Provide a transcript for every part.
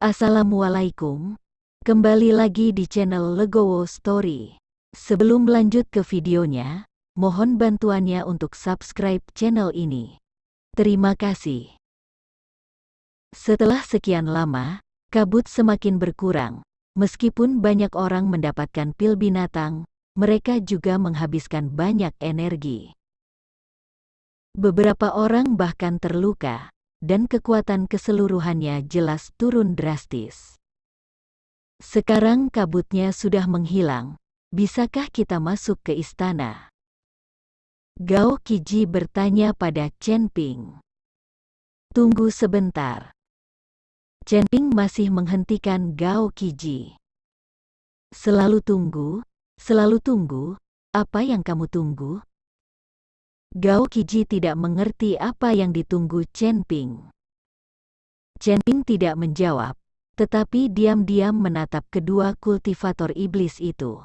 Assalamualaikum, kembali lagi di channel Legowo Story. Sebelum lanjut ke videonya, mohon bantuannya untuk subscribe channel ini. Terima kasih. Setelah sekian lama, kabut semakin berkurang. Meskipun banyak orang mendapatkan pil binatang, mereka juga menghabiskan banyak energi. Beberapa orang bahkan terluka, dan kekuatan keseluruhannya jelas turun drastis. Sekarang kabutnya sudah menghilang, bisakah kita masuk ke istana? Gao Qiji bertanya pada Chen Ping. Tunggu sebentar. Chen Ping masih menghentikan Gao Qiji. Selalu tunggu, apa yang kamu tunggu? Gao Qiji tidak mengerti apa yang ditunggu Chen Ping. Chen Ping tidak menjawab, tetapi diam-diam menatap kedua kultivator iblis itu.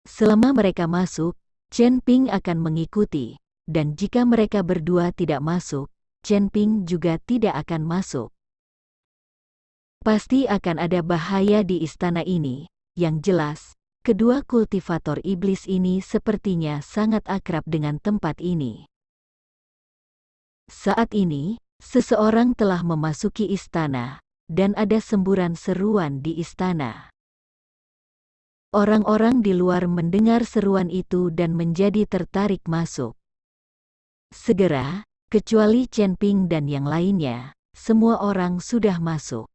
Selama mereka masuk, Chen Ping akan mengikuti, dan jika mereka berdua tidak masuk, Chen Ping juga tidak akan masuk. Pasti akan ada bahaya di istana ini, yang jelas. Kedua kultivator iblis ini sepertinya sangat akrab dengan tempat ini. Saat ini, seseorang telah memasuki istana, dan ada semburan seruan di istana. Orang-orang di luar mendengar seruan itu dan menjadi tertarik masuk. Segera, kecuali Chen Ping dan yang lainnya, semua orang sudah masuk.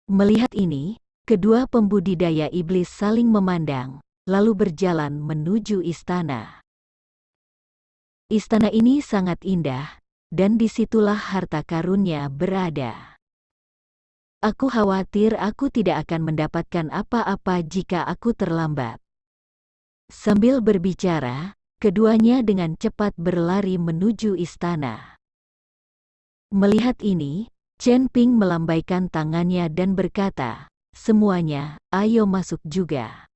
Melihat ini, kedua pembudidaya iblis saling memandang, lalu berjalan menuju istana. Istana ini sangat indah, dan disitulah harta karunnya berada. Aku khawatir aku tidak akan mendapatkan apa-apa jika aku terlambat. Sambil berbicara, keduanya dengan cepat berlari menuju istana. Melihat ini, Chen Ping melambaikan tangannya dan berkata, "Semuanya, ayo masuk juga."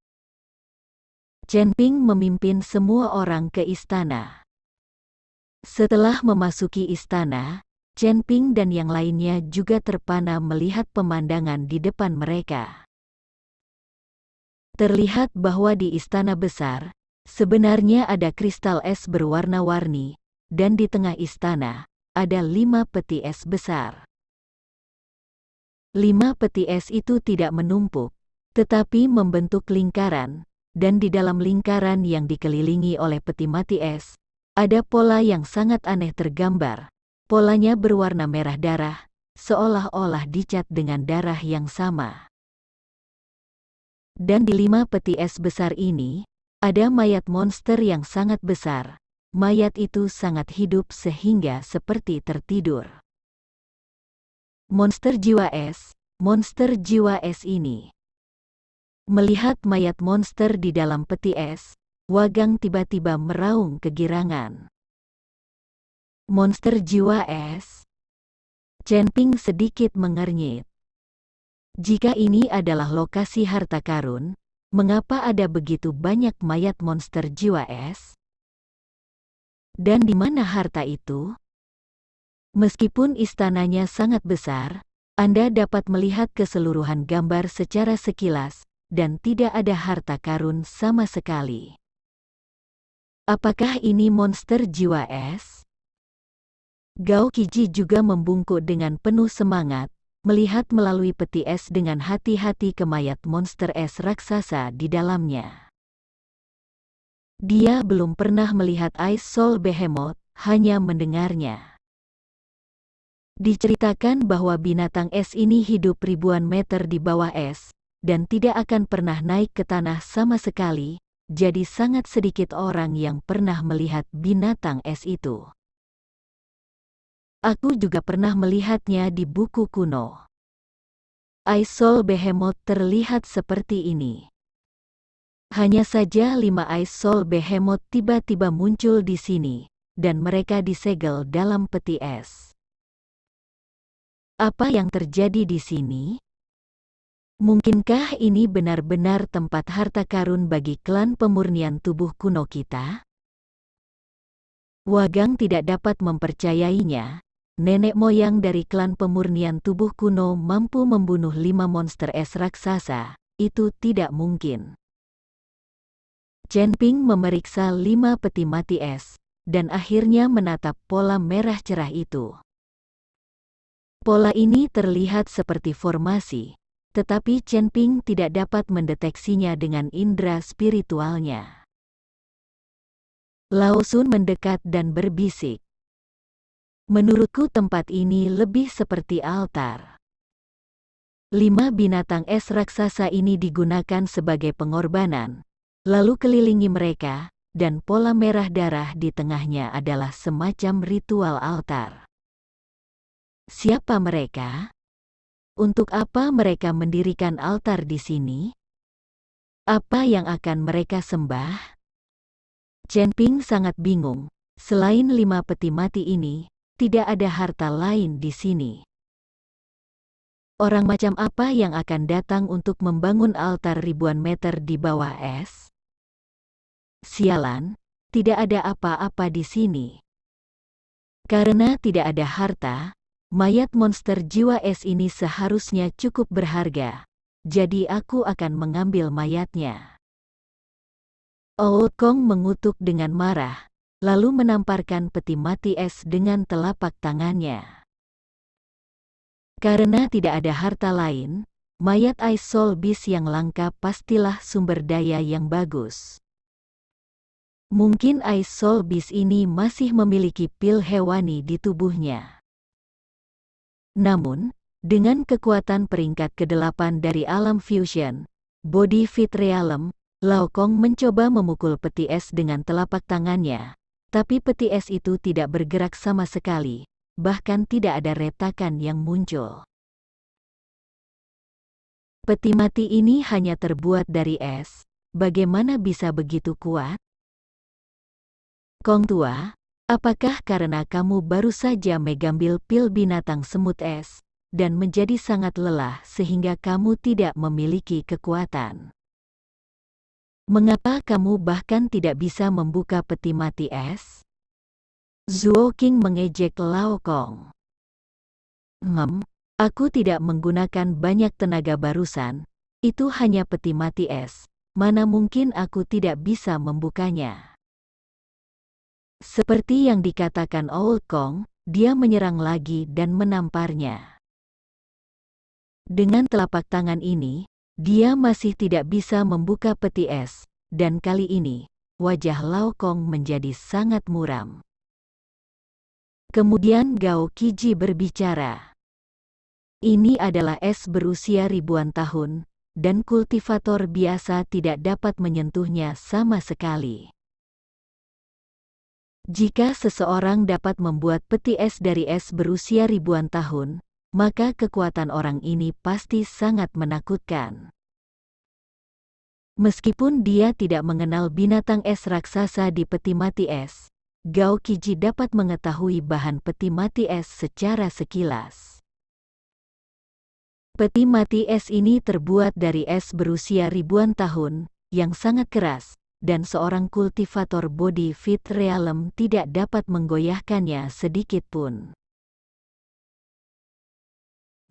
Chen Ping memimpin semua orang ke istana. Setelah memasuki istana, Chen Ping dan yang lainnya juga terpana melihat pemandangan di depan mereka. Terlihat bahwa di istana besar, sebenarnya ada kristal es berwarna-warni, dan di tengah istana, ada 5 peti es besar. 5 peti es itu tidak menumpuk, tetapi membentuk lingkaran, dan di dalam lingkaran yang dikelilingi oleh peti mati es, ada pola yang sangat aneh tergambar. Polanya berwarna merah darah, seolah-olah dicat dengan darah yang sama. Dan di 5 peti es besar ini, ada mayat monster yang sangat besar. Mayat itu sangat hidup sehingga seperti tertidur. Monster jiwa es ini. Melihat mayat monster di dalam peti es, Wagang tiba-tiba meraung kegirangan. Monster jiwa es? Chen Ping sedikit mengernyit. Jika ini adalah lokasi harta karun, mengapa ada begitu banyak mayat monster jiwa es? Dan di mana harta itu? Meskipun istananya sangat besar, Anda dapat melihat keseluruhan gambar secara sekilas, dan tidak ada harta karun sama sekali. Apakah ini monster jiwa es? Gao Qiji juga membungkuk dengan penuh semangat, melihat melalui peti es dengan hati-hati ke mayat monster es raksasa di dalamnya. Dia belum pernah melihat Ice Soul Behemoth, hanya mendengarnya. Diceritakan bahwa binatang es ini hidup ribuan meter di bawah es, dan tidak akan pernah naik ke tanah sama sekali, jadi sangat sedikit orang yang pernah melihat binatang es itu. Aku juga pernah melihatnya di buku kuno. Ice Soul Behemoth terlihat seperti ini. Hanya saja 5 Ice Soul Behemoth tiba-tiba muncul di sini, dan mereka disegel dalam peti es. Apa yang terjadi di sini? Mungkinkah ini benar-benar tempat harta karun bagi klan pemurnian tubuh kuno kita? Wagang tidak dapat mempercayainya, nenek moyang dari klan pemurnian tubuh kuno mampu membunuh 5 monster es raksasa, itu tidak mungkin. Chen Ping memeriksa 5 peti mati es, dan akhirnya menatap pola merah cerah itu. Pola ini terlihat seperti formasi, tetapi Chen Ping tidak dapat mendeteksinya dengan indera spiritualnya. Lao Sun mendekat dan berbisik. Menurutku tempat ini lebih seperti altar. 5 binatang es raksasa ini digunakan sebagai pengorbanan, lalu kelilingi mereka, dan pola merah darah di tengahnya adalah semacam ritual altar. Siapa mereka? Untuk apa mereka mendirikan altar di sini? Apa yang akan mereka sembah? Chen Ping sangat bingung. Selain 5 peti mati ini, tidak ada harta lain di sini. Orang macam apa yang akan datang untuk membangun altar ribuan meter di bawah es? Sialan, tidak ada apa-apa di sini. Karena tidak ada harta, mayat monster jiwa es ini seharusnya cukup berharga. Jadi aku akan mengambil mayatnya. Old Kong mengutuk dengan marah, lalu menamparkan peti mati es dengan telapak tangannya. Karena tidak ada harta lain, mayat Ice Soul Beast yang langka pastilah sumber daya yang bagus. Mungkin Ice Soul Beast ini masih memiliki pil hewani di tubuhnya. Namun, dengan kekuatan peringkat ke-8 dari alam fusion, Body Fit Realm, Lao Kong mencoba memukul peti es dengan telapak tangannya, tapi peti es itu tidak bergerak sama sekali, bahkan tidak ada retakan yang muncul. Peti mati ini hanya terbuat dari es, bagaimana bisa begitu kuat? Kong tua, apakah karena kamu baru saja mengambil pil binatang semut es, dan menjadi sangat lelah sehingga kamu tidak memiliki kekuatan? Mengapa kamu bahkan tidak bisa membuka peti mati es? Zuo King mengejek Lao Kong. Aku tidak menggunakan banyak tenaga barusan, itu hanya peti mati es, mana mungkin aku tidak bisa membukanya. Seperti yang dikatakan Old Kong, dia menyerang lagi dan menamparnya. Dengan telapak tangan ini, dia masih tidak bisa membuka peti es, dan kali ini, wajah Lao Kong menjadi sangat muram. Kemudian Gao Qiji berbicara. Ini adalah es berusia ribuan tahun, dan kultivator biasa tidak dapat menyentuhnya sama sekali. Jika seseorang dapat membuat peti es dari es berusia ribuan tahun, maka kekuatan orang ini pasti sangat menakutkan. Meskipun dia tidak mengenal binatang es raksasa di peti mati es, Gao Qiji dapat mengetahui bahan peti mati es secara sekilas. Peti mati es ini terbuat dari es berusia ribuan tahun, yang sangat keras, dan seorang kultivator Body Fit Realm tidak dapat menggoyahkannya sedikit pun.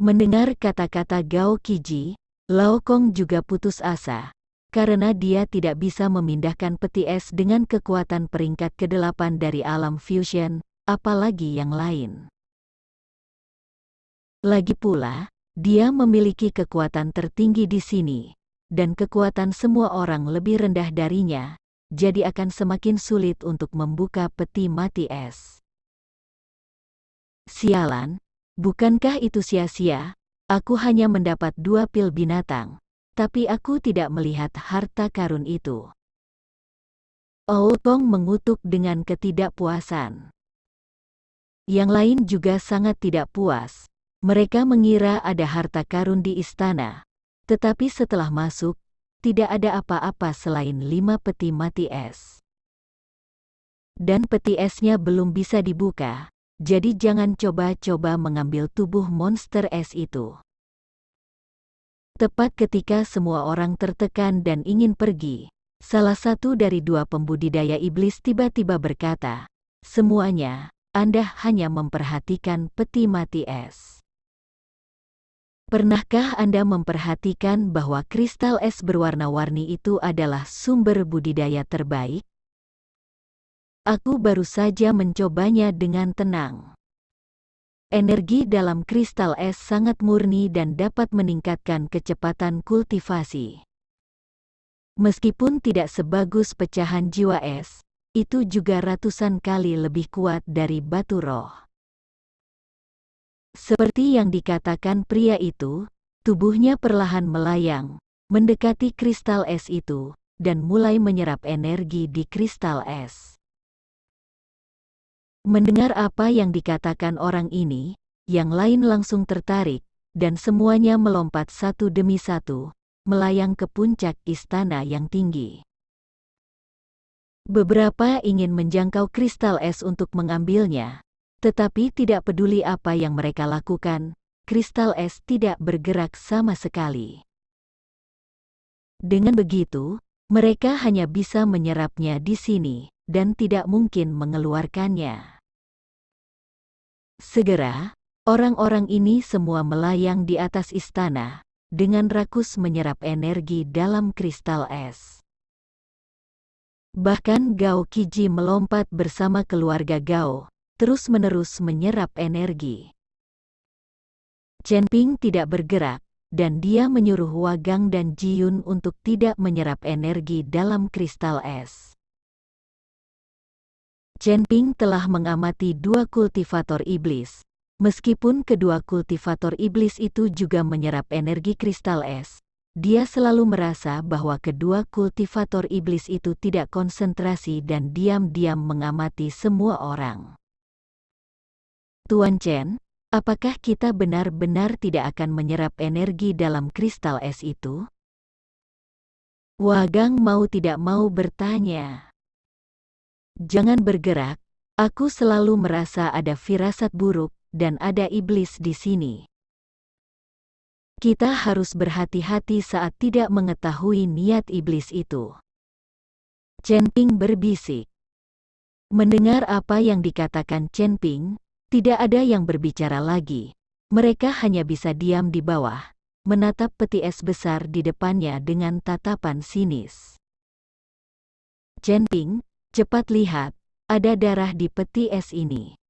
Mendengar kata-kata Gao Qiji, Lao Kong juga putus asa, karena dia tidak bisa memindahkan peti es dengan kekuatan peringkat ke-8 dari alam fusion, apalagi yang lain. Lagi pula, dia memiliki kekuatan tertinggi di sini, dan kekuatan semua orang lebih rendah darinya, jadi akan semakin sulit untuk membuka peti mati es. Sialan! Bukankah itu sia-sia? Aku hanya mendapat 2 pil binatang, tapi aku tidak melihat harta karun itu. Old Kong mengutuk dengan ketidakpuasan. Yang lain juga sangat tidak puas. Mereka mengira ada harta karun di istana, tetapi setelah masuk, tidak ada apa-apa selain 5 peti mati es. Dan peti esnya belum bisa dibuka. Jadi jangan coba-coba mengambil tubuh monster es itu. Tepat ketika semua orang tertekan dan ingin pergi, salah satu dari 2 pembudidaya iblis tiba-tiba berkata, "Semuanya, Anda hanya memperhatikan peti mati es. Pernahkah Anda memperhatikan bahwa kristal es berwarna-warni itu adalah sumber budidaya terbaik? Aku baru saja mencobanya dengan tenang. Energi dalam kristal es sangat murni dan dapat meningkatkan kecepatan kultivasi. Meskipun tidak sebagus pecahan jiwa es, itu juga ratusan kali lebih kuat dari batu roh. Seperti yang dikatakan pria itu, tubuhnya perlahan melayang, mendekati kristal es itu, dan mulai menyerap energi di kristal es. Mendengar apa yang dikatakan orang ini, yang lain langsung tertarik, dan semuanya melompat satu demi satu, melayang ke puncak istana yang tinggi. Beberapa ingin menjangkau kristal es untuk mengambilnya, tetapi tidak peduli apa yang mereka lakukan, kristal es tidak bergerak sama sekali. Dengan begitu, mereka hanya bisa menyerapnya di sini, dan tidak mungkin mengeluarkannya. Segera, orang-orang ini semua melayang di atas istana, dengan rakus menyerap energi dalam kristal es. Bahkan Gao Qiji melompat bersama keluarga Gao, terus-menerus menyerap energi. Chen Ping tidak bergerak, dan dia menyuruh Wagang dan Jiyun untuk tidak menyerap energi dalam kristal es. Chen Ping telah mengamati dua kultivator iblis. Meskipun kedua kultivator iblis itu juga menyerap energi kristal es, dia selalu merasa bahwa kedua kultivator iblis itu tidak konsentrasi dan diam-diam mengamati semua orang. Tuan Chen, apakah kita benar-benar tidak akan menyerap energi dalam kristal es itu? Wagang mau tidak mau bertanya. Jangan bergerak, aku selalu merasa ada firasat buruk, dan ada iblis di sini. Kita harus berhati-hati saat tidak mengetahui niat iblis itu. Chen Ping berbisik. Mendengar apa yang dikatakan Chen Ping, tidak ada yang berbicara lagi. Mereka hanya bisa diam di bawah, menatap peti es besar di depannya dengan tatapan sinis. Chen Ping, cepat lihat, ada darah di peti es ini.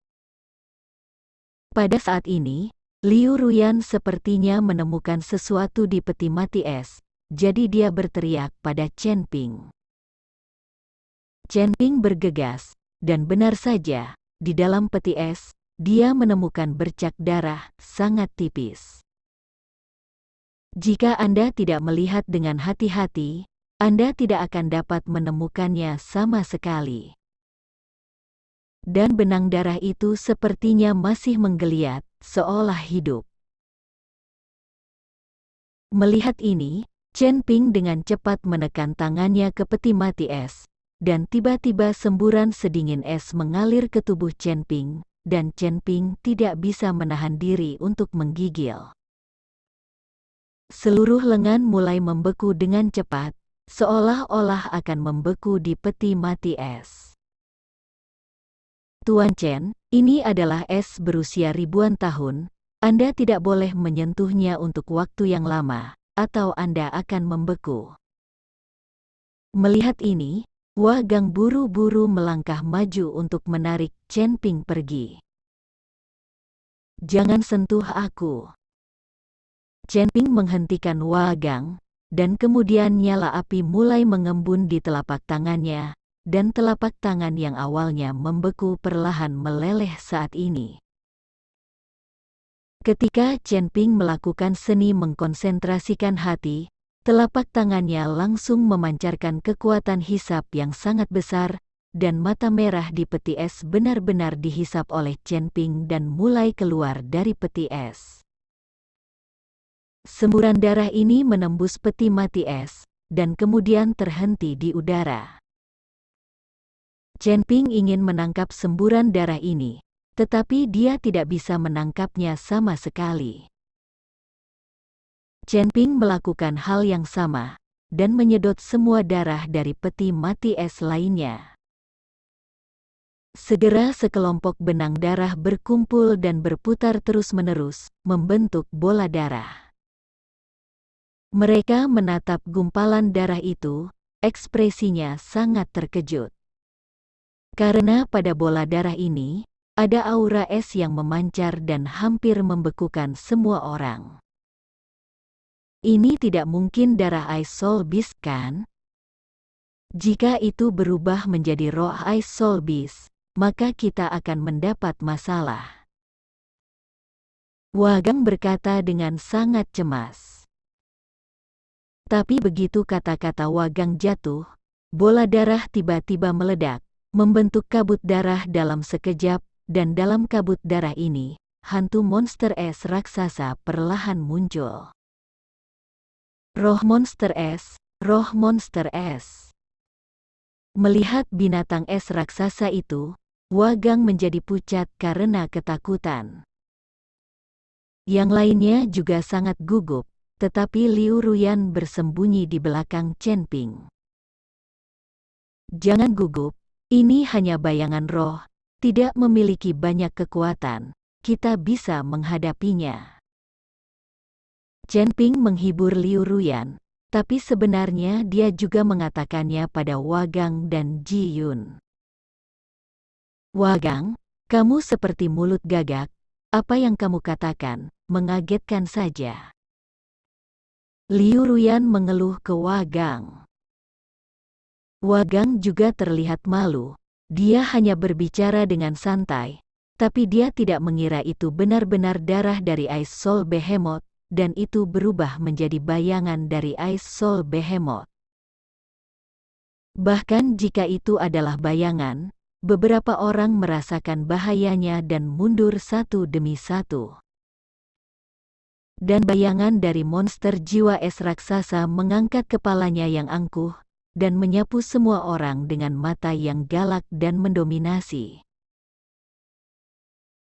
Pada saat ini, Liu Ruyan sepertinya menemukan sesuatu di peti mati es, jadi dia berteriak pada Chen Ping. Chen Ping bergegas, dan benar saja, di dalam peti es, dia menemukan bercak darah sangat tipis. Jika Anda tidak melihat dengan hati-hati, Anda tidak akan dapat menemukannya sama sekali. Dan benang darah itu sepertinya masih menggeliat, seolah hidup. Melihat ini, Chen Ping dengan cepat menekan tangannya ke peti mati es, dan tiba-tiba semburan sedingin es mengalir ke tubuh Chen Ping, dan Chen Ping tidak bisa menahan diri untuk menggigil. Seluruh lengan mulai membeku dengan cepat, seolah-olah akan membeku di peti mati es. Tuan Chen, ini adalah es berusia ribuan tahun, Anda tidak boleh menyentuhnya untuk waktu yang lama, atau Anda akan membeku. Melihat ini, Wagang buru-buru melangkah maju untuk menarik Chen Ping pergi. Jangan sentuh aku. Chen Ping menghentikan Wagang, dan kemudian nyala api mulai mengembun di telapak tangannya, dan telapak tangan yang awalnya membeku perlahan meleleh saat ini. Ketika Chen Ping melakukan seni mengkonsentrasikan hati, telapak tangannya langsung memancarkan kekuatan hisap yang sangat besar, dan mata merah di peti es benar-benar dihisap oleh Chen Ping dan mulai keluar dari peti es. Semburan darah ini menembus peti mati es, dan kemudian terhenti di udara. Chen Ping ingin menangkap semburan darah ini, tetapi dia tidak bisa menangkapnya sama sekali. Chen Ping melakukan hal yang sama, dan menyedot semua darah dari peti mati es lainnya. Segera sekelompok benang darah berkumpul dan berputar terus-menerus, membentuk bola darah. Mereka menatap gumpalan darah itu, ekspresinya sangat terkejut. Karena pada bola darah ini, ada aura es yang memancar dan hampir membekukan semua orang. Ini tidak mungkin darah Ice Soul Beast, kan? Jika itu berubah menjadi roh Ice Soul Beast, maka kita akan mendapat masalah. Wagang berkata dengan sangat cemas. Tapi begitu kata-kata Wagang jatuh, bola darah tiba-tiba meledak, membentuk kabut darah dalam sekejap, dan dalam kabut darah ini, hantu monster es raksasa perlahan muncul. Roh monster es, roh monster es. Melihat binatang es raksasa itu, Wagang menjadi pucat karena ketakutan. Yang lainnya juga sangat gugup, tetapi Liu Ruyan bersembunyi di belakang Chen Ping. Jangan gugup, ini hanya bayangan roh, tidak memiliki banyak kekuatan, kita bisa menghadapinya. Chen Ping menghibur Liu Ruyan, tapi sebenarnya dia juga mengatakannya pada Wagang dan Ji Yun. Wagang, kamu seperti mulut gagak, apa yang kamu katakan, mengagetkan saja. Liu Ruyan mengeluh ke Wagang. Wagang juga terlihat malu, dia hanya berbicara dengan santai, tapi dia tidak mengira itu benar-benar darah dari Ice Soul Behemoth, dan itu berubah menjadi bayangan dari Ice Soul Behemoth. Bahkan jika itu adalah bayangan, beberapa orang merasakan bahayanya dan mundur satu demi satu. Dan bayangan dari monster jiwa es raksasa mengangkat kepalanya yang angkuh, dan menyapu semua orang dengan mata yang galak dan mendominasi.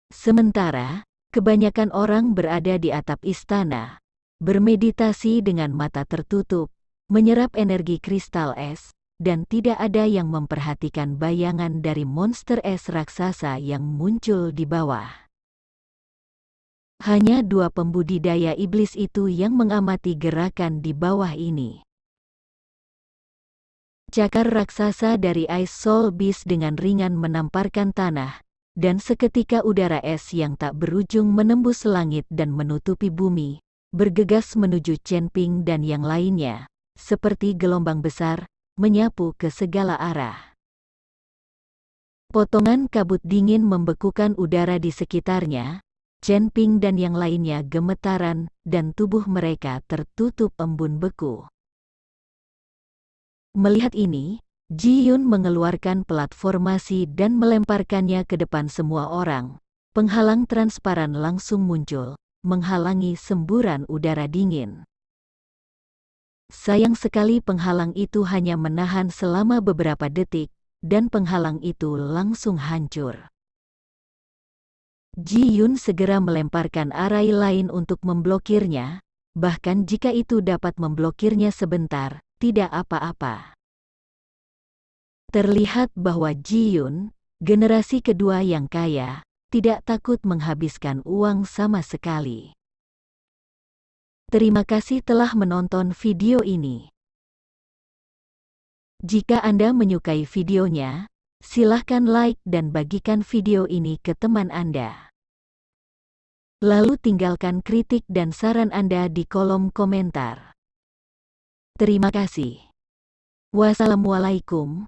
Sementara, kebanyakan orang berada di atap istana, bermeditasi dengan mata tertutup, menyerap energi kristal es, dan tidak ada yang memperhatikan bayangan dari monster es raksasa yang muncul di bawah. Hanya dua pembudidaya iblis itu yang mengamati gerakan di bawah ini. Cakar raksasa dari Ice Soul Beast dengan ringan menamparkan tanah, dan seketika udara es yang tak berujung menembus langit dan menutupi bumi, bergegas menuju Chen Ping dan yang lainnya, seperti gelombang besar, menyapu ke segala arah. Potongan kabut dingin membekukan udara di sekitarnya, Chen Ping dan yang lainnya gemetaran, dan tubuh mereka tertutup embun beku. Melihat ini, Ji Yun mengeluarkan pelat formasi dan melemparkannya ke depan semua orang. Penghalang transparan langsung muncul, menghalangi semburan udara dingin. Sayang sekali penghalang itu hanya menahan selama beberapa detik, dan penghalang itu langsung hancur. Ji Yun segera melemparkan arai lain untuk memblokirnya, bahkan jika itu dapat memblokirnya sebentar, tidak apa-apa. Terlihat bahwa Ji Yun, generasi kedua yang kaya, tidak takut menghabiskan uang sama sekali. Terima kasih telah menonton video ini. Jika Anda menyukai videonya, silahkan like dan bagikan video ini ke teman Anda. Lalu tinggalkan kritik dan saran Anda di kolom komentar. Terima kasih. Wassalamualaikum